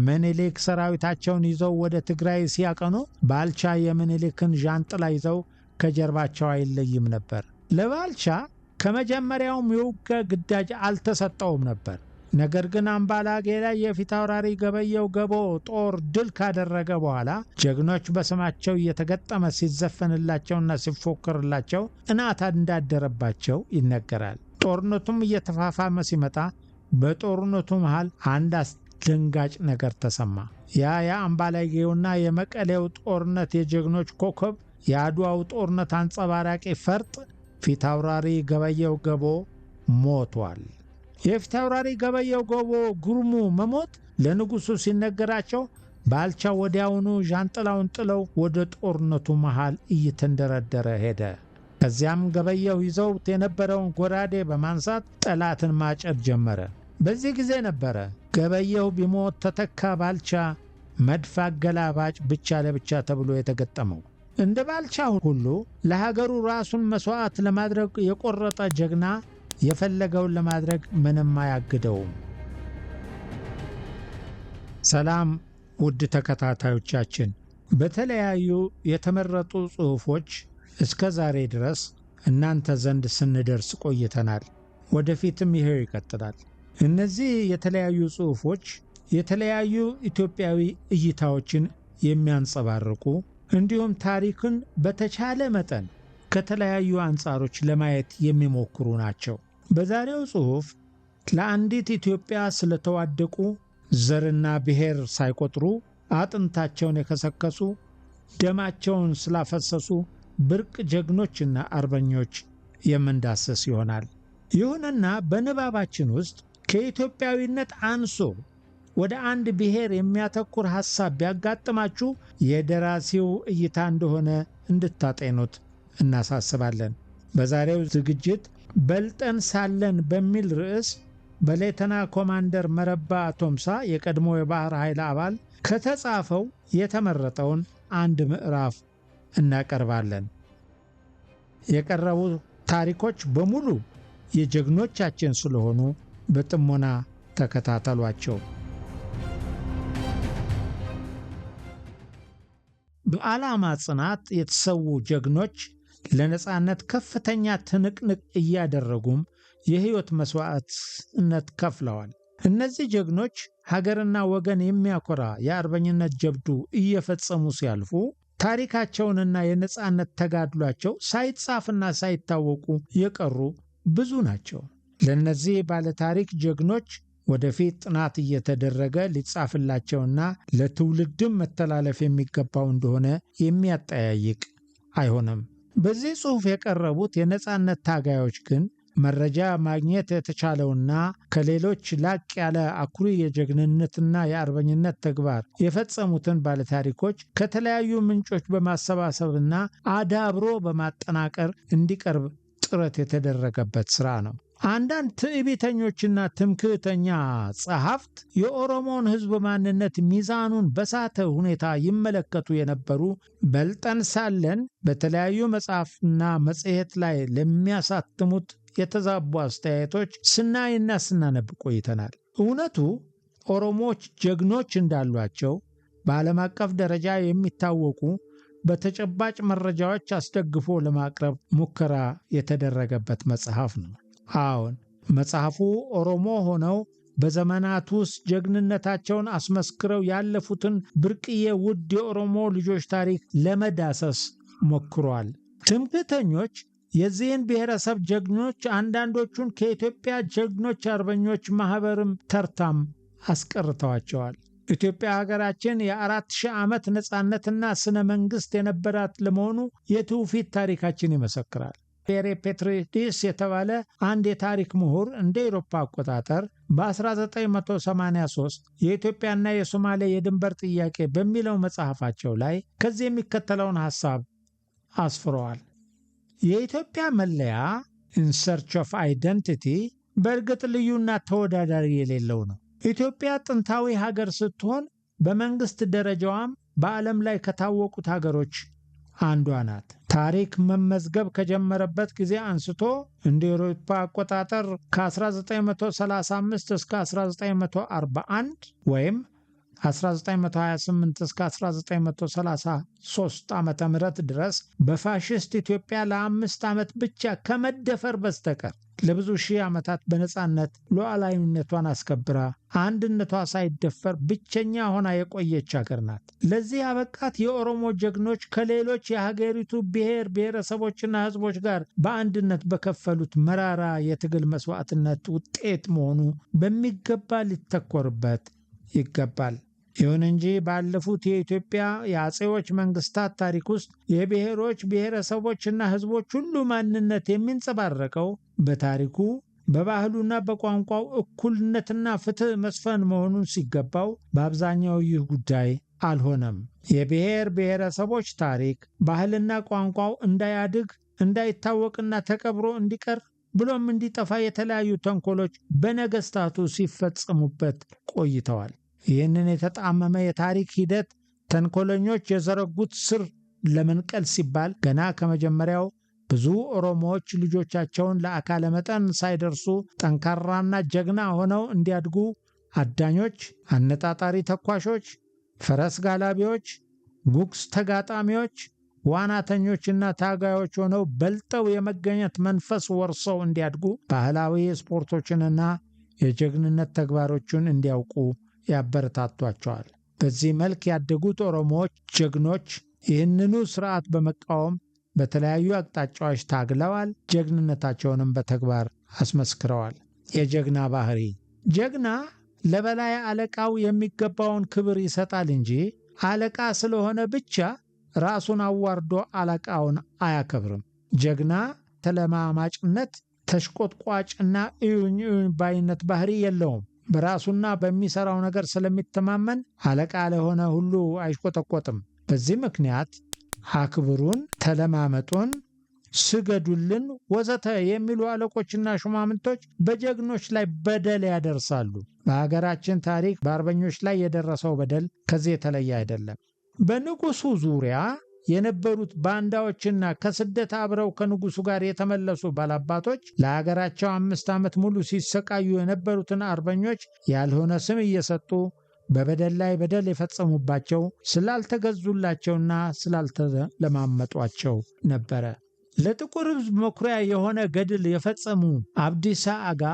ምኒልክ ሰራዊታቸውን ይዘው ወደ ትግራይ ሲያቀኑ ባልቻ የምኒልክን ዣንጥላ ይዘው ከጀርባቸው አይለይም ነበር። ለባልቻ ከመጀመሪያውም የውጊያ ግዳጅ አልተሰጠውም ነበር። ነገር ግን አምባላጌ ላይ የፊታውራሪ ገበየው ገቦ ጦር ድል ካደረገ በኋላ ጀግኖች በስማቸው እየተገጠመ ሲዘፈንላቸውና ሲፎክርላቸው እናት እንዳደረባቸው ይነገራል። ጦርነቱም እየተፋፋመ ሲመጣ በጦርነቱ መሃል አንድ አስደንጋጭ ነገር ተሰማ። የአምባላጌውና የመቀሌው ጦርነት የጀግኖች ኮከብ፣ የአድዋው ጦርነት አንጸባራቂ ፈርጥ ፊታውራሪ ገበየው ገቦ ሞቷል። የፊታውራሪ ገበየው ገቦ ጉርሙ መሞት ለንጉሱ ሲነገራቸው ባልቻ ወዲያውኑ ዣንጥላውን ጥለው ወደ ጦርነቱ መሃል እየተንደረደረ ሄደ። ከዚያም ገበየው ይዘውት የነበረውን ጎራዴ በማንሳት ጠላትን ማጨድ ጀመረ። በዚህ ጊዜ ነበረ ገበየው ቢሞት ተተካ ባልቻ መድፍ አገላባጭ ብቻ ለብቻ ተብሎ የተገጠመው። እንደ ባልቻ ሁሉ ለሀገሩ ራሱን መስዋዕት ለማድረግ የቆረጠ ጀግና የፈለገውን ለማድረግ ምንም አያግደውም። ሰላም ውድ ተከታታዮቻችን፣ በተለያዩ የተመረጡ ጽሑፎች እስከ ዛሬ ድረስ እናንተ ዘንድ ስንደርስ ቆይተናል። ወደፊትም ይሄው ይቀጥላል። እነዚህ የተለያዩ ጽሑፎች የተለያዩ ኢትዮጵያዊ እይታዎችን የሚያንጸባርቁ እንዲሁም ታሪክን በተቻለ መጠን ከተለያዩ አንጻሮች ለማየት የሚሞክሩ ናቸው። በዛሬው ጽሑፍ ለአንዲት ኢትዮጵያ ስለተዋደቁ ዘርና ብሔር ሳይቆጥሩ አጥንታቸውን የከሰከሱ ደማቸውን ስላፈሰሱ ብርቅ ጀግኖችና አርበኞች የምንዳስስ ይሆናል። ይሁንና በንባባችን ውስጥ ከኢትዮጵያዊነት አንሶ ወደ አንድ ብሔር የሚያተኩር ሐሳብ ቢያጋጥማችሁ የደራሲው እይታ እንደሆነ እንድታጤኑት እናሳስባለን። በዛሬው ዝግጅት በልጠን ሳለን በሚል ርዕስ በሌተና ኮማንደር መረባ ቶምሳ የቀድሞ የባህር ኃይል አባል ከተጻፈው የተመረጠውን አንድ ምዕራፍ እናቀርባለን። የቀረቡ ታሪኮች በሙሉ የጀግኖቻችን ስለሆኑ በጥሞና ተከታተሏቸው። በዓላማ ጽናት የተሰዉ ጀግኖች ለነጻነት ከፍተኛ ትንቅንቅ እያደረጉም የሕይወት መስዋዕትነት ከፍለዋል። እነዚህ ጀግኖች ሀገርና ወገን የሚያኮራ የአርበኝነት ጀብዱ እየፈጸሙ ሲያልፉ ታሪካቸውንና የነጻነት ተጋድሏቸው ሳይጻፍና ሳይታወቁ የቀሩ ብዙ ናቸው። ለእነዚህ ባለታሪክ ጀግኖች ወደፊት ጥናት እየተደረገ ሊጻፍላቸውና ለትውልድም መተላለፍ የሚገባው እንደሆነ የሚያጠያይቅ አይሆንም። በዚህ ጽሑፍ የቀረቡት የነጻነት ታጋዮች ግን መረጃ ማግኘት የተቻለውና ከሌሎች ላቅ ያለ አኩሪ የጀግንነትና የአርበኝነት ተግባር የፈጸሙትን ባለታሪኮች ከተለያዩ ምንጮች በማሰባሰብና አዳብሮ በማጠናቀር እንዲቀርብ ጥረት የተደረገበት ሥራ ነው። አንዳንድ ትዕቢተኞችና ትምክህተኛ ጸሐፍት የኦሮሞን ሕዝብ ማንነት ሚዛኑን በሳተ ሁኔታ ይመለከቱ የነበሩ በልጠን ሳለን በተለያዩ መጽሐፍና መጽሔት ላይ ለሚያሳትሙት የተዛቡ አስተያየቶች ስናይና ስናነብ ቆይተናል። እውነቱ ኦሮሞዎች ጀግኖች እንዳሏቸው በዓለም አቀፍ ደረጃ የሚታወቁ በተጨባጭ መረጃዎች አስደግፎ ለማቅረብ ሙከራ የተደረገበት መጽሐፍ ነው። አዎን፣ መጽሐፉ ኦሮሞ ሆነው በዘመናት ውስጥ ጀግንነታቸውን አስመስክረው ያለፉትን ብርቅዬ ውድ የኦሮሞ ልጆች ታሪክ ለመዳሰስ ሞክሯል። ትምክህተኞች የዚህን ብሔረሰብ ጀግኖች አንዳንዶቹን ከኢትዮጵያ ጀግኖች አርበኞች ማኅበርም ተርታም አስቀርተዋቸዋል። ኢትዮጵያ ሀገራችን የ4000 ዓመት ነጻነትና ስነ መንግሥት የነበራት ለመሆኑ የትውፊት ታሪካችን ይመሰክራል። ፔሬ ፔትሪዲስ የተባለ አንድ የታሪክ ምሁር እንደ አውሮፓ አቆጣጠር በ1983 የኢትዮጵያና የሶማሌ የድንበር ጥያቄ በሚለው መጽሐፋቸው ላይ ከዚህ የሚከተለውን ሐሳብ አስፍረዋል። የኢትዮጵያ መለያ ኢን ሰርች ኦፍ አይደንቲቲ በእርግጥ ልዩና ተወዳዳሪ የሌለው ነው። ኢትዮጵያ ጥንታዊ ሀገር ስትሆን በመንግስት ደረጃዋም በዓለም ላይ ከታወቁት ሀገሮች አንዷ ናት። ታሪክ መመዝገብ ከጀመረበት ጊዜ አንስቶ እንደ አውሮፓ አቆጣጠር ከ1935 እስከ 1941 ወይም 1928 እስከ 1933 ዓመተ ምህረት ድረስ በፋሽስት ኢትዮጵያ ለ5 ዓመት ብቻ ከመደፈር በስተቀር ለብዙ ሺህ ዓመታት በነጻነት ሉዓላዊነቷን አስከብራ አንድነቷ ሳይደፈር ብቸኛ ሆና የቆየች ሀገር ናት። ለዚህ አበቃት የኦሮሞ ጀግኖች ከሌሎች የሀገሪቱ ብሔር ብሔረሰቦችና ህዝቦች ጋር በአንድነት በከፈሉት መራራ የትግል መስዋዕትነት ውጤት መሆኑ በሚገባ ሊተኮርበት ይገባል። ይሁን እንጂ ባለፉት የኢትዮጵያ የአጼዎች መንግስታት ታሪክ ውስጥ የብሔሮች ብሔረሰቦችና ህዝቦች ሁሉ ማንነት የሚንጸባረቀው በታሪኩ በባህሉና በቋንቋው እኩልነትና ፍትህ መስፈን መሆኑን ሲገባው በአብዛኛው ይህ ጉዳይ አልሆነም። የብሔር ብሔረሰቦች ታሪክ ባህልና ቋንቋው እንዳያድግ እንዳይታወቅና ተቀብሮ እንዲቀር ብሎም እንዲጠፋ የተለያዩ ተንኮሎች በነገስታቱ ሲፈጸሙበት ቆይተዋል። ይህንን የተጣመመ የታሪክ ሂደት ተንኮለኞች የዘረጉት ስር ለመንቀል ሲባል ገና ከመጀመሪያው ብዙ ኦሮሞዎች ልጆቻቸውን ለአካለ መጠን ሳይደርሱ ጠንካራና ጀግና ሆነው እንዲያድጉ አዳኞች፣ አነጣጣሪ ተኳሾች፣ ፈረስ ጋላቢዎች፣ ጉግስ ተጋጣሚዎች፣ ዋናተኞችና ታጋዮች ሆነው በልጠው የመገኘት መንፈስ ወርሰው እንዲያድጉ ባህላዊ ስፖርቶችንና የጀግንነት ተግባሮችን እንዲያውቁ ያበረታቷቸዋል። በዚህ መልክ ያደጉት ኦሮሞዎች ጀግኖች ይህንኑ ስርዓት በመቃወም በተለያዩ አቅጣጫዎች ታግለዋል። ጀግንነታቸውንም በተግባር አስመስክረዋል። የጀግና ባህሪ ጀግና ለበላይ አለቃው የሚገባውን ክብር ይሰጣል እንጂ አለቃ ስለሆነ ብቻ ራሱን አዋርዶ አለቃውን አያከብርም። ጀግና ተለማማጭነት፣ ተሽቆጥቋጭና እዩኝ ባይነት ባህሪ የለውም። በራሱና በሚሰራው ነገር ስለሚተማመን አለቃ ለሆነ ሁሉ አይሽቆጠቆጥም። በዚህ ምክንያት አክብሩን፣ ተለማመጡን፣ ስገዱልን ወዘተ የሚሉ አለቆችና ሹማምንቶች በጀግኖች ላይ በደል ያደርሳሉ። በሀገራችን ታሪክ በአርበኞች ላይ የደረሰው በደል ከዚህ የተለየ አይደለም። በንጉሱ ዙሪያ የነበሩት ባንዳዎችና ከስደት አብረው ከንጉሱ ጋር የተመለሱ ባላባቶች ለሀገራቸው 5 ዓመት ሙሉ ሲሰቃዩ የነበሩትን አርበኞች ያልሆነ ስም እየሰጡ በበደል ላይ በደል የፈጸሙባቸው ስላልተገዙላቸውና ስላልተለማመጧቸው ነበረ። ለጥቁር ሕዝብ መኩሪያ የሆነ ገድል የፈጸሙ አብዲሳ አጋ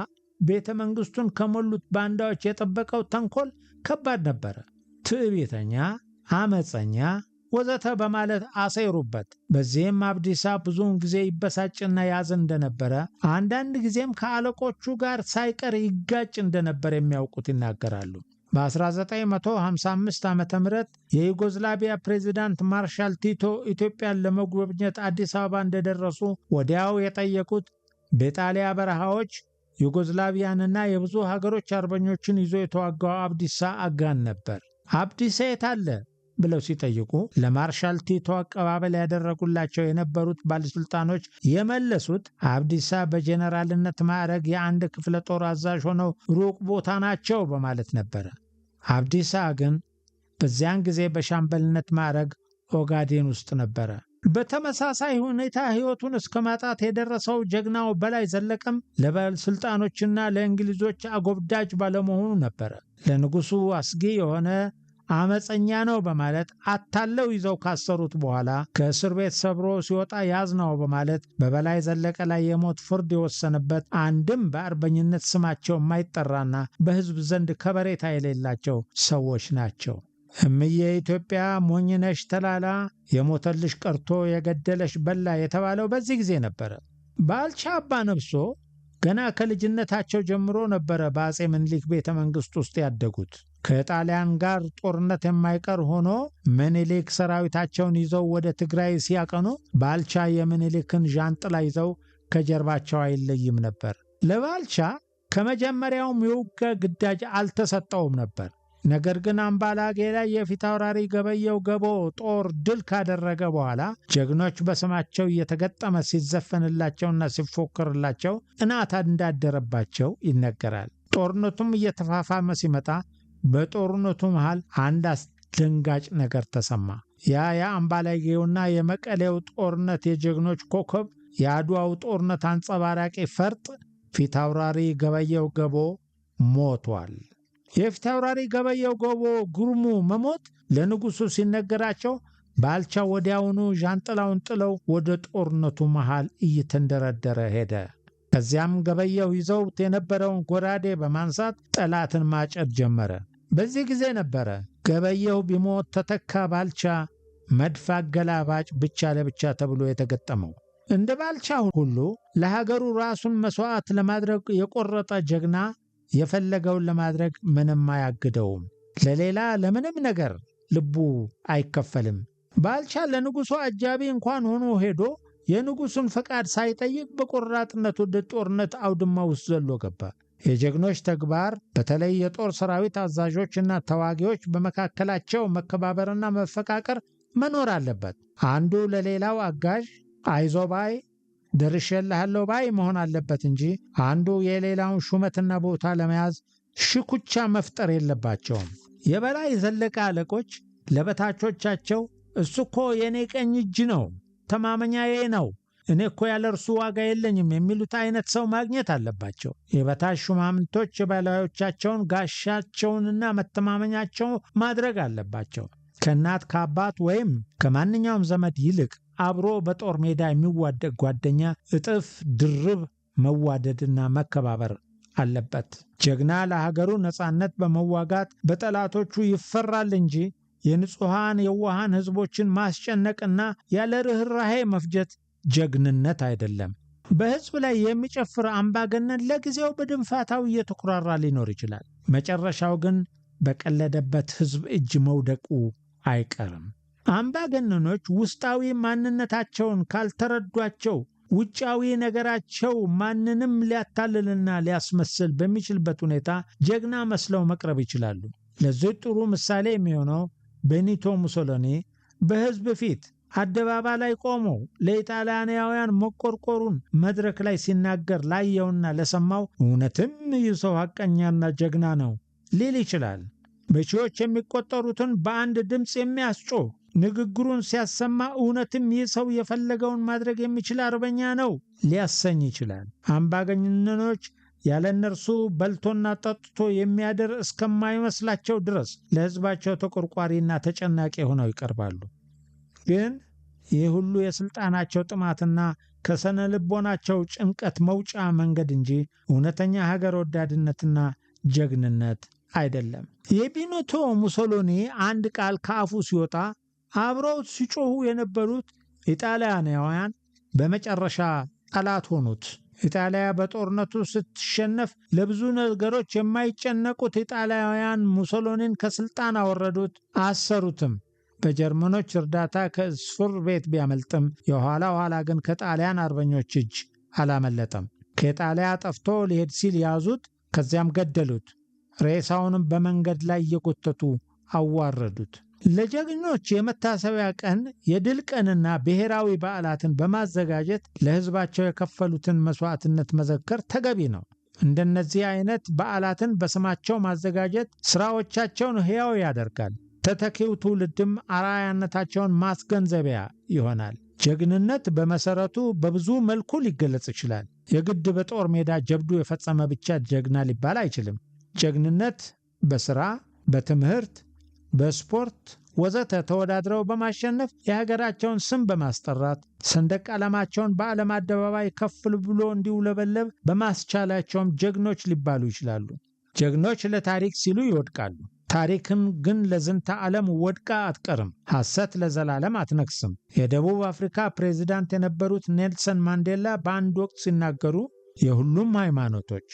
ቤተ መንግስቱን ከሞሉት ባንዳዎች የጠበቀው ተንኮል ከባድ ነበረ። ትዕቢተኛ፣ አመፀኛ ወዘተ በማለት አሰይሩበት። በዚህም አብዲሳ ብዙውን ጊዜ ይበሳጭና ያዝን እንደነበረ፣ አንዳንድ ጊዜም ከአለቆቹ ጋር ሳይቀር ይጋጭ እንደነበር የሚያውቁት ይናገራሉ። በ1955 ዓ.ም የዩጎዝላቪያ ፕሬዝዳንት ማርሻል ቲቶ ኢትዮጵያን ለመጎብኘት አዲስ አበባ እንደደረሱ ወዲያው የጠየቁት በጣሊያ በረሃዎች ዩጎዝላቪያንና የብዙ ሀገሮች አርበኞችን ይዞ የተዋጋው አብዲሳ አጋን ነበር። አብዲሳ የት አለ ብለው ሲጠይቁ ለማርሻል ቲቶ አቀባበል ያደረጉላቸው የነበሩት ባለስልጣኖች የመለሱት አብዲሳ በጀነራልነት ማዕረግ የአንድ ክፍለ ጦር አዛዥ ሆነው ሩቅ ቦታ ናቸው በማለት ነበረ። አብዲሳ ግን በዚያን ጊዜ በሻምበልነት ማዕረግ ኦጋዴን ውስጥ ነበረ። በተመሳሳይ ሁኔታ ሕይወቱን እስከ ማጣት የደረሰው ጀግናው በላይ ዘለቀም ለባለስልጣኖችና ለእንግሊዞች አጎብዳጅ ባለመሆኑ ነበረ። ለንጉሱ አስጊ የሆነ አመፀኛ ነው በማለት አታለው ይዘው ካሰሩት በኋላ ከእስር ቤት ሰብሮ ሲወጣ ያዝነው በማለት በበላይ ዘለቀ ላይ የሞት ፍርድ የወሰነበት አንድም በአርበኝነት ስማቸው የማይጠራና በሕዝብ ዘንድ ከበሬታ የሌላቸው ሰዎች ናቸው። እምዬ ኢትዮጵያ ሞኝነሽ ተላላ የሞተልሽ ቀርቶ የገደለሽ በላ የተባለው በዚህ ጊዜ ነበረ። ባልቻ አባ ነብሶ ገና ከልጅነታቸው ጀምሮ ነበረ በአጼ ምኒልክ ቤተ መንግስት ውስጥ ያደጉት። ከጣሊያን ጋር ጦርነት የማይቀር ሆኖ ምኒልክ ሰራዊታቸውን ይዘው ወደ ትግራይ ሲያቀኑ ባልቻ የምኒልክን ዣንጥላ ይዘው ከጀርባቸው አይለይም ነበር። ለባልቻ ከመጀመሪያውም የውጊያ ግዳጅ አልተሰጠውም ነበር። ነገር ግን አምባላጌ ላይ የፊታውራሪ ገበየው ገቦ ጦር ድል ካደረገ በኋላ ጀግኖች በስማቸው እየተገጠመ ሲዘፈንላቸውና ሲፎክርላቸው ቅናት እንዳደረባቸው ይነገራል። ጦርነቱም እየተፋፋመ ሲመጣ በጦርነቱ መሃል አንድ አስደንጋጭ ነገር ተሰማ። የአምባላጌውና የመቀሌው ጦርነት የጀግኖች ኮከብ የአድዋው ጦርነት አንጸባራቂ ፈርጥ ፊታውራሪ ገበየው ገቦ ሞቷል። የፊታውራሪ ገበየው ጉርሙ መሞት ለንጉሱ ሲነገራቸው ባልቻ ወዲያውኑ ዣንጥላውን ጥለው ወደ ጦርነቱ መሃል እየተንደረደረ ሄደ። ከዚያም ገበየው ይዘውት የነበረውን ጎራዴ በማንሳት ጠላትን ማጨድ ጀመረ። በዚህ ጊዜ ነበረ ገበየው ቢሞት ተተካ ባልቻ መድፍ አገላባጭ ብቻ ለብቻ ተብሎ የተገጠመው። እንደ ባልቻ ሁሉ ለሀገሩ ራሱን መስዋዕት ለማድረግ የቆረጠ ጀግና የፈለገውን ለማድረግ ምንም አያግደውም። ለሌላ ለምንም ነገር ልቡ አይከፈልም። ባልቻ ለንጉሱ አጃቢ እንኳን ሆኖ ሄዶ የንጉሱን ፈቃድ ሳይጠይቅ በቆራጥነት ወደ ጦርነት አውድማ ውስጥ ዘሎ ገባ። የጀግኖች ተግባር በተለይ የጦር ሰራዊት አዛዦችና ተዋጊዎች በመካከላቸው መከባበርና መፈቃቀር መኖር አለበት። አንዱ ለሌላው አጋዥ፣ አይዞባይ፣ ደርሼልሃለሁ ባይ መሆን አለበት እንጂ አንዱ የሌላውን ሹመትና ቦታ ለመያዝ ሽኩቻ መፍጠር የለባቸውም። የበላይ ዘለቀ አለቆች ለበታቾቻቸው እሱ እኮ የኔ ቀኝ እጅ ነው፣ ተማመኛዬ ነው፣ እኔ እኮ ያለ እርሱ ዋጋ የለኝም የሚሉት አይነት ሰው ማግኘት አለባቸው። የበታች ሹማምንቶች የበላዮቻቸውን ጋሻቸውንና መተማመኛቸው ማድረግ አለባቸው። ከእናት ከአባት ወይም ከማንኛውም ዘመድ ይልቅ አብሮ በጦር ሜዳ የሚዋደቅ ጓደኛ እጥፍ ድርብ መዋደድና መከባበር አለበት። ጀግና ለሀገሩ ነጻነት በመዋጋት በጠላቶቹ ይፈራል እንጂ የንጹሃን የዋሃን ህዝቦችን ማስጨነቅና ያለ ርህራሄ መፍጀት ጀግንነት አይደለም። በህዝብ ላይ የሚጨፍር አምባገነን ለጊዜው በድንፋታው እየተኩራራ ሊኖር ይችላል። መጨረሻው ግን በቀለደበት ህዝብ እጅ መውደቁ አይቀርም። አምባገነኖች ውስጣዊ ማንነታቸውን ካልተረዷቸው ውጫዊ ነገራቸው ማንንም ሊያታልልና ሊያስመስል በሚችልበት ሁኔታ ጀግና መስለው መቅረብ ይችላሉ። ለዚህ ጥሩ ምሳሌ የሚሆነው ቤኒቶ ሙሶሎኒ በህዝብ ፊት አደባባይ ላይ ቆሞ ለኢጣሊያናውያን መቆርቆሩን መድረክ ላይ ሲናገር ላየውና ለሰማው እውነትም ይህ ሰው ሐቀኛና ጀግና ነው ሊል ይችላል። በሺዎች የሚቆጠሩትን በአንድ ድምፅ የሚያስጮህ ንግግሩን ሲያሰማ እውነትም ይህ ሰው የፈለገውን ማድረግ የሚችል አርበኛ ነው ሊያሰኝ ይችላል። አምባገነኖች ያለ እነርሱ በልቶና ጠጥቶ የሚያድር እስከማይመስላቸው ድረስ ለህዝባቸው ተቆርቋሪና ተጨናቂ ሆነው ይቀርባሉ። ግን ይህ ሁሉ የስልጣናቸው ጥማትና ከሰነ ልቦናቸው ጭንቀት መውጫ መንገድ እንጂ እውነተኛ ሀገር ወዳድነትና ጀግንነት አይደለም። የቤኒቶ ሙሶሎኒ አንድ ቃል ከአፉ ሲወጣ አብረው ሲጮሁ የነበሩት ኢጣሊያናውያን በመጨረሻ ጠላት ሆኑት። ኢጣሊያ በጦርነቱ ስትሸነፍ ለብዙ ነገሮች የማይጨነቁት ኢጣሊያውያን ሙሶሎኒን ከስልጣን አወረዱት፣ አሰሩትም። በጀርመኖች እርዳታ ከእስር ቤት ቢያመልጥም የኋላ ኋላ ግን ከጣሊያን አርበኞች እጅ አላመለጠም። ከኢጣሊያ ጠፍቶ ሊሄድ ሲል ያዙት፣ ከዚያም ገደሉት። ሬሳውንም በመንገድ ላይ እየጎተቱ አዋረዱት። ለጀግኖች የመታሰቢያ ቀን፣ የድል ቀንና ብሔራዊ በዓላትን በማዘጋጀት ለህዝባቸው የከፈሉትን መስዋዕትነት መዘከር ተገቢ ነው። እንደነዚህ አይነት በዓላትን በስማቸው ማዘጋጀት ስራዎቻቸውን ሕያው ያደርጋል። ተተኪው ትውልድም አርአያነታቸውን ማስገንዘቢያ ይሆናል። ጀግንነት በመሰረቱ በብዙ መልኩ ሊገለጽ ይችላል። የግድ በጦር ሜዳ ጀብዱ የፈጸመ ብቻ ጀግና ሊባል አይችልም። ጀግንነት በስራ፣ በትምህርት፣ በስፖርት ወዘተ ተወዳድረው በማሸነፍ የሀገራቸውን ስም በማስጠራት ሰንደቅ ዓላማቸውን በዓለም አደባባይ ከፍ ብሎ እንዲውለበለብ በማስቻላቸውም ጀግኖች ሊባሉ ይችላሉ። ጀግኖች ለታሪክ ሲሉ ይወድቃሉ። ታሪክም ግን ለዝንተ ዓለም ወድቃ አትቀርም። ሐሰት ለዘላለም አትነግስም። የደቡብ አፍሪካ ፕሬዝዳንት የነበሩት ኔልሰን ማንዴላ በአንድ ወቅት ሲናገሩ የሁሉም ሃይማኖቶች፣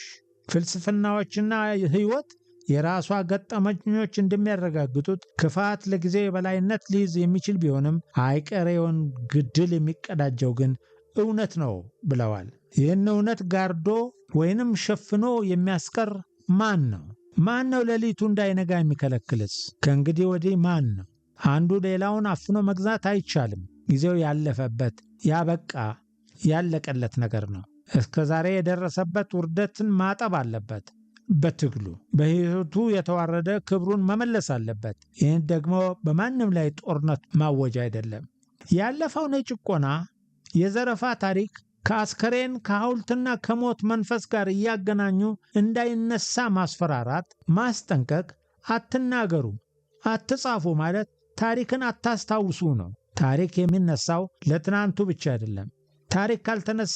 ፍልስፍናዎችና ሕይወት የራሷ ገጠመኞች እንደሚያረጋግጡት ክፋት ለጊዜው የበላይነት ሊይዝ የሚችል ቢሆንም አይቀሬውን ድል የሚቀዳጀው ግን እውነት ነው ብለዋል። ይህን እውነት ጋርዶ ወይንም ሸፍኖ የሚያስቀር ማን ነው? ማን ነው ሌሊቱ እንዳይነጋ የሚከለክልስ? ከእንግዲህ ወዲህ ማን ነው? አንዱ ሌላውን አፍኖ መግዛት አይቻልም። ጊዜው ያለፈበት ያበቃ ያለቀለት ነገር ነው። እስከ ዛሬ የደረሰበት ውርደትን ማጠብ አለበት። በትግሉ በሕይወቱ የተዋረደ ክብሩን መመለስ አለበት። ይህን ደግሞ በማንም ላይ ጦርነት ማወጅ አይደለም። ያለፈውን የጭቆና የዘረፋ ታሪክ ከአስከሬን ከሐውልትና ከሞት መንፈስ ጋር እያገናኙ እንዳይነሳ ማስፈራራት፣ ማስጠንቀቅ፣ አትናገሩ፣ አትጻፉ ማለት ታሪክን አታስታውሱ ነው። ታሪክ የሚነሳው ለትናንቱ ብቻ አይደለም። ታሪክ ካልተነሳ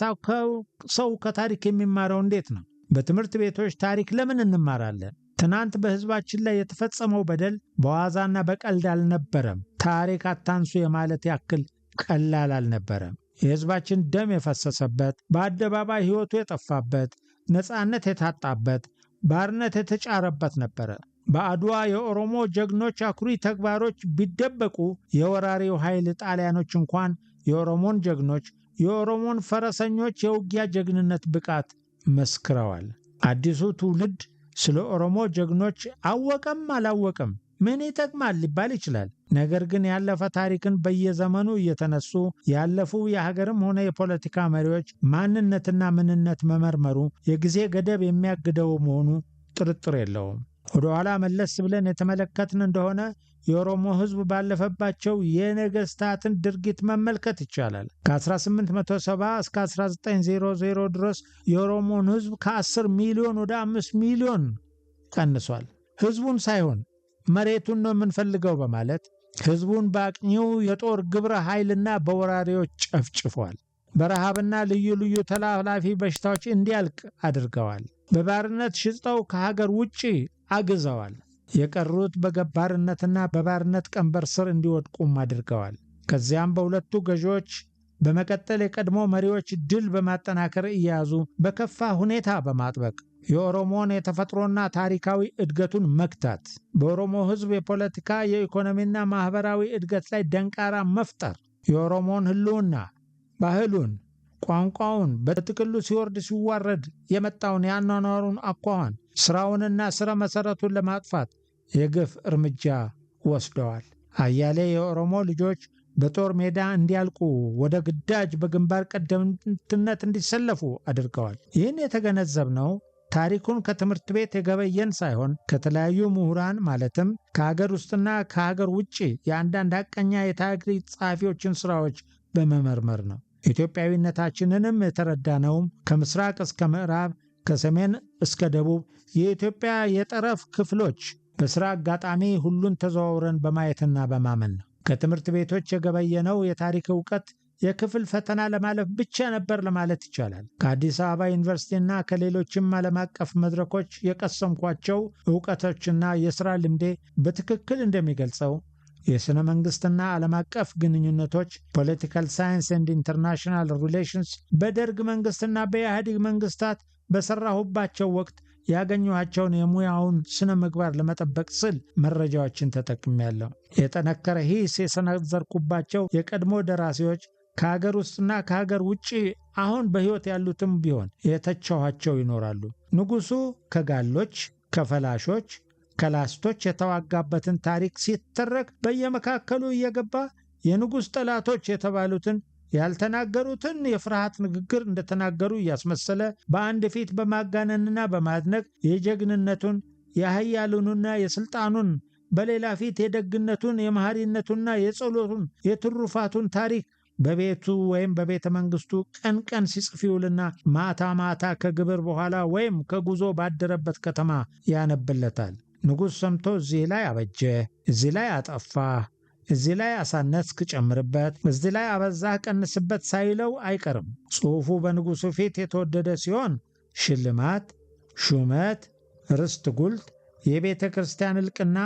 ሰው ከታሪክ የሚማረው እንዴት ነው? በትምህርት ቤቶች ታሪክ ለምን እንማራለን? ትናንት በሕዝባችን ላይ የተፈጸመው በደል በዋዛና በቀልድ አልነበረም። ታሪክ አታንሱ የማለት ያክል ቀላል አልነበረም። የሕዝባችን ደም የፈሰሰበት፣ በአደባባይ ሕይወቱ የጠፋበት፣ ነፃነት የታጣበት፣ ባርነት የተጫረበት ነበረ። በአድዋ የኦሮሞ ጀግኖች አኩሪ ተግባሮች ቢደበቁ የወራሪው ኃይል ጣሊያኖች እንኳን የኦሮሞን ጀግኖች፣ የኦሮሞን ፈረሰኞች የውጊያ ጀግንነት ብቃት መስክረዋል። አዲሱ ትውልድ ስለ ኦሮሞ ጀግኖች አወቀም አላወቀም ምን ይጠቅማል ሊባል ይችላል። ነገር ግን ያለፈ ታሪክን በየዘመኑ እየተነሱ ያለፉ የሀገርም ሆነ የፖለቲካ መሪዎች ማንነትና ምንነት መመርመሩ የጊዜ ገደብ የሚያግደው መሆኑ ጥርጥር የለውም። ወደ ኋላ መለስ ብለን የተመለከትን እንደሆነ የኦሮሞ ሕዝብ ባለፈባቸው የነገስታትን ድርጊት መመልከት ይቻላል። ከ1870 እስከ 1900 ድረስ የኦሮሞን ሕዝብ ከ10 ሚሊዮን ወደ 5 ሚሊዮን ቀንሷል። ሕዝቡን ሳይሆን መሬቱን ነው የምንፈልገው በማለት ሕዝቡን በአቅኚው የጦር ግብረ ኃይልና በወራሪዎች ጨፍጭፏል። በረሃብና ልዩ ልዩ ተላላፊ በሽታዎች እንዲያልቅ አድርገዋል። በባርነት ሽጠው ከሀገር ውጪ አግዘዋል። የቀሩት በገባርነትና በባርነት ቀንበር ስር እንዲወድቁም አድርገዋል። ከዚያም በሁለቱ ገዢዎች በመቀጠል የቀድሞ መሪዎች ድል በማጠናከር እየያዙ በከፋ ሁኔታ በማጥበቅ የኦሮሞን የተፈጥሮና ታሪካዊ እድገቱን መግታት፣ በኦሮሞ ሕዝብ የፖለቲካ የኢኮኖሚና ማኅበራዊ እድገት ላይ ደንቃራ መፍጠር፣ የኦሮሞን ሕልውና፣ ባህሉን፣ ቋንቋውን በጥቅሉ ሲወርድ ሲዋረድ የመጣውን የአኗኗሩን አኳኋን፣ ሥራውንና ሥረ መሠረቱን ለማጥፋት የግፍ እርምጃ ወስደዋል። አያሌ የኦሮሞ ልጆች በጦር ሜዳ እንዲያልቁ፣ ወደ ግዳጅ በግንባር ቀደምትነት እንዲሰለፉ አድርገዋል። ይህን የተገነዘብነው ታሪኩን ከትምህርት ቤት የገበየን ሳይሆን ከተለያዩ ምሁራን ማለትም ከሀገር ውስጥና ከሀገር ውጭ የአንዳንድ ሐቀኛ የታሪክ ጸሐፊዎችን ሥራዎች በመመርመር ነው። ኢትዮጵያዊነታችንንም የተረዳነውም ከምስራቅ እስከ ምዕራብ፣ ከሰሜን እስከ ደቡብ የኢትዮጵያ የጠረፍ ክፍሎች በሥራ አጋጣሚ ሁሉን ተዘዋውረን በማየትና በማመን ነው። ከትምህርት ቤቶች የገበየነው የታሪክ ዕውቀት የክፍል ፈተና ለማለፍ ብቻ ነበር ለማለት ይቻላል። ከአዲስ አበባ ዩኒቨርሲቲና ከሌሎችም ዓለም አቀፍ መድረኮች የቀሰምኳቸው ዕውቀቶችና የሥራ ልምዴ በትክክል እንደሚገልጸው የሥነ መንግሥትና ዓለም አቀፍ ግንኙነቶች ፖለቲካል ሳይንስ ኤንድ ኢንተርናሽናል ሪሌሽንስ በደርግ መንግሥትና በኢህአዴግ መንግሥታት በሠራሁባቸው ወቅት ያገኘኋቸውን የሙያውን ስነ ምግባር ለመጠበቅ ስል መረጃዎችን ተጠቅሜያለሁ። የጠነከረ ሂስ የሰነዘርኩባቸው የቀድሞ ደራሲዎች ከሀገር ውስጥና ከሀገር ውጭ አሁን በሕይወት ያሉትም ቢሆን የተቸኋቸው ይኖራሉ። ንጉሡ ከጋሎች፣ ከፈላሾች፣ ከላስቶች የተዋጋበትን ታሪክ ሲተረክ በየመካከሉ እየገባ የንጉሥ ጠላቶች የተባሉትን ያልተናገሩትን የፍርሃት ንግግር እንደተናገሩ እያስመሰለ በአንድ ፊት በማጋነንና በማድነቅ የጀግንነቱን የኃያሉንና የሥልጣኑን በሌላ ፊት የደግነቱን የመሐሪነቱንና የጸሎቱን የትሩፋቱን ታሪክ በቤቱ ወይም በቤተ መንግሥቱ ቀን ቀን ሲጽፍ ይውልና ማታ ማታ ከግብር በኋላ ወይም ከጉዞ ባደረበት ከተማ ያነብለታል። ንጉሥ ሰምቶ እዚህ ላይ አበጀ፣ እዚህ ላይ አጠፋ፣ እዚህ ላይ አሳነስክ ጨምርበት፣ እዚህ ላይ አበዛህ ቀንስበት ሳይለው አይቀርም። ጽሑፉ በንጉሡ ፊት የተወደደ ሲሆን ሽልማት፣ ሹመት፣ ርስት ጉልት፣ የቤተ ክርስቲያን ዕልቅና፣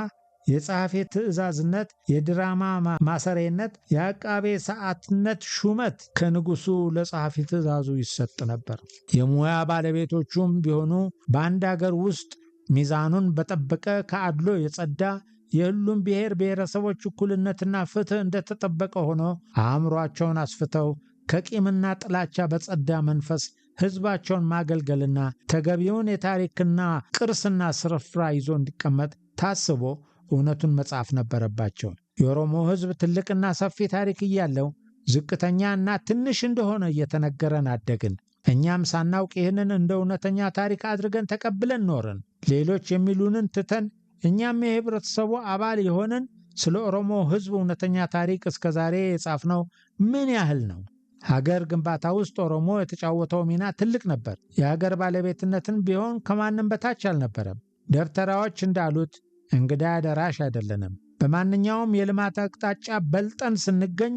የጸሐፌ ትእዛዝነት፣ የድራማ ማሰሬነት፣ የአቃቤ ሰዓትነት ሹመት ከንጉሡ ለጸሐፊ ትእዛዙ ይሰጥ ነበር። የሙያ ባለቤቶቹም ቢሆኑ በአንድ አገር ውስጥ ሚዛኑን በጠበቀ ከአድሎ የጸዳ የሁሉም ብሔር ብሔረሰቦች እኩልነትና ፍትሕ እንደተጠበቀ ሆኖ አእምሮአቸውን አስፍተው ከቂምና ጥላቻ በጸዳ መንፈስ ሕዝባቸውን ማገልገልና ተገቢውን የታሪክና ቅርስና ስፍራ ይዞ እንዲቀመጥ ታስቦ እውነቱን መጻፍ ነበረባቸው። የኦሮሞ ሕዝብ ትልቅና ሰፊ ታሪክ እያለው ዝቅተኛና ትንሽ እንደሆነ እየተነገረን አደግን። እኛም ሳናውቅ ይህንን እንደ እውነተኛ ታሪክ አድርገን ተቀብለን ኖርን። ሌሎች የሚሉንን ትተን እኛም የህብረተሰቡ አባል የሆንን ስለ ኦሮሞ ሕዝብ እውነተኛ ታሪክ እስከ ዛሬ የጻፍነው ምን ያህል ነው? ሀገር ግንባታ ውስጥ ኦሮሞ የተጫወተው ሚና ትልቅ ነበር። የሀገር ባለቤትነትን ቢሆን ከማንም በታች አልነበረም። ደብተራዎች እንዳሉት እንግዳ ደራሽ አይደለንም። በማንኛውም የልማት አቅጣጫ በልጠን ስንገኝ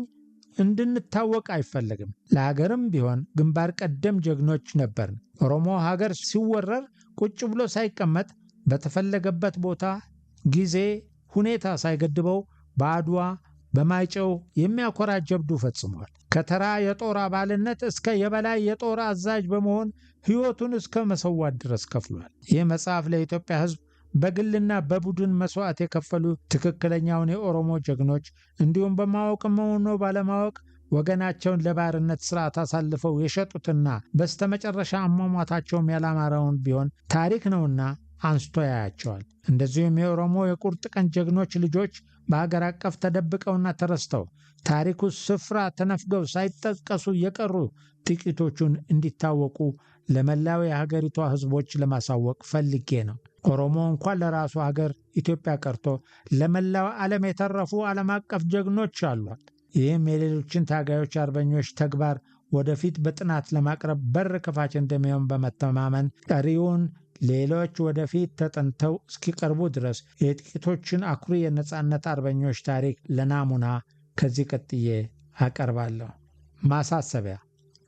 እንድንታወቅ አይፈለግም። ለሀገርም ቢሆን ግንባር ቀደም ጀግኖች ነበርን። ኦሮሞ ሀገር ሲወረር ቁጭ ብሎ ሳይቀመጥ በተፈለገበት ቦታ፣ ጊዜ፣ ሁኔታ ሳይገድበው በአድዋ በማይጨው የሚያኮራ ጀብዱ ፈጽሟል። ከተራ የጦር አባልነት እስከ የበላይ የጦር አዛዥ በመሆን ሕይወቱን እስከ መሰዋት ድረስ ከፍሏል። ይህ መጽሐፍ ለኢትዮጵያ ሕዝብ በግልና በቡድን መስዋዕት የከፈሉ ትክክለኛውን የኦሮሞ ጀግኖች እንዲሁም በማወቅም ሆነ ባለማወቅ ወገናቸውን ለባርነት ስርዓት አሳልፈው የሸጡትና በስተመጨረሻ አሟሟታቸውም ያላማረውን ቢሆን ታሪክ ነውና አንስቶ ያያቸዋል። እንደዚሁም የኦሮሞ የቁርጥ ቀን ጀግኖች ልጆች በሀገር አቀፍ ተደብቀውና ተረስተው ታሪኩ ስፍራ ተነፍገው ሳይጠቀሱ የቀሩ ጥቂቶቹን እንዲታወቁ ለመላው የሀገሪቷ ሕዝቦች ለማሳወቅ ፈልጌ ነው። ኦሮሞ እንኳን ለራሱ ሀገር ኢትዮጵያ ቀርቶ ለመላው ዓለም የተረፉ ዓለም አቀፍ ጀግኖች አሏት። ይህም የሌሎችን ታጋዮች አርበኞች ተግባር ወደፊት በጥናት ለማቅረብ በር ከፋች እንደሚሆን በመተማመን ቀሪውን ሌሎች ወደፊት ተጠንተው እስኪቀርቡ ድረስ የጥቂቶችን አኩሪ የነጻነት አርበኞች ታሪክ ለናሙና ከዚህ ቀጥዬ አቀርባለሁ። ማሳሰቢያ፣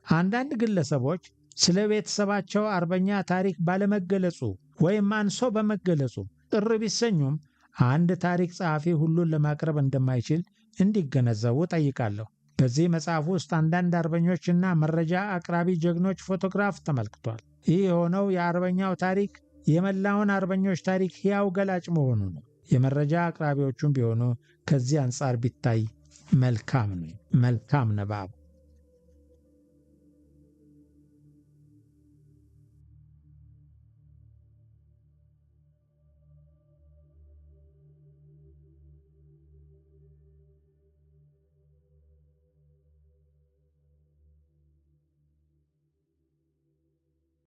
አንዳንድ ግለሰቦች ስለ ቤተሰባቸው አርበኛ ታሪክ ባለመገለጹ ወይም አንሶ በመገለጹ ቅር ቢሰኙም አንድ ታሪክ ጸሐፊ ሁሉን ለማቅረብ እንደማይችል እንዲገነዘቡ ጠይቃለሁ። በዚህ መጽሐፍ ውስጥ አንዳንድ አርበኞችና መረጃ አቅራቢ ጀግኖች ፎቶግራፍ ተመልክቷል። ይህ የሆነው የአርበኛው ታሪክ የመላውን አርበኞች ታሪክ ሕያው ገላጭ መሆኑ ነው። የመረጃ አቅራቢዎቹም ቢሆኑ ከዚህ አንጻር ቢታይ መልካም ነው። መልካም ንባብ።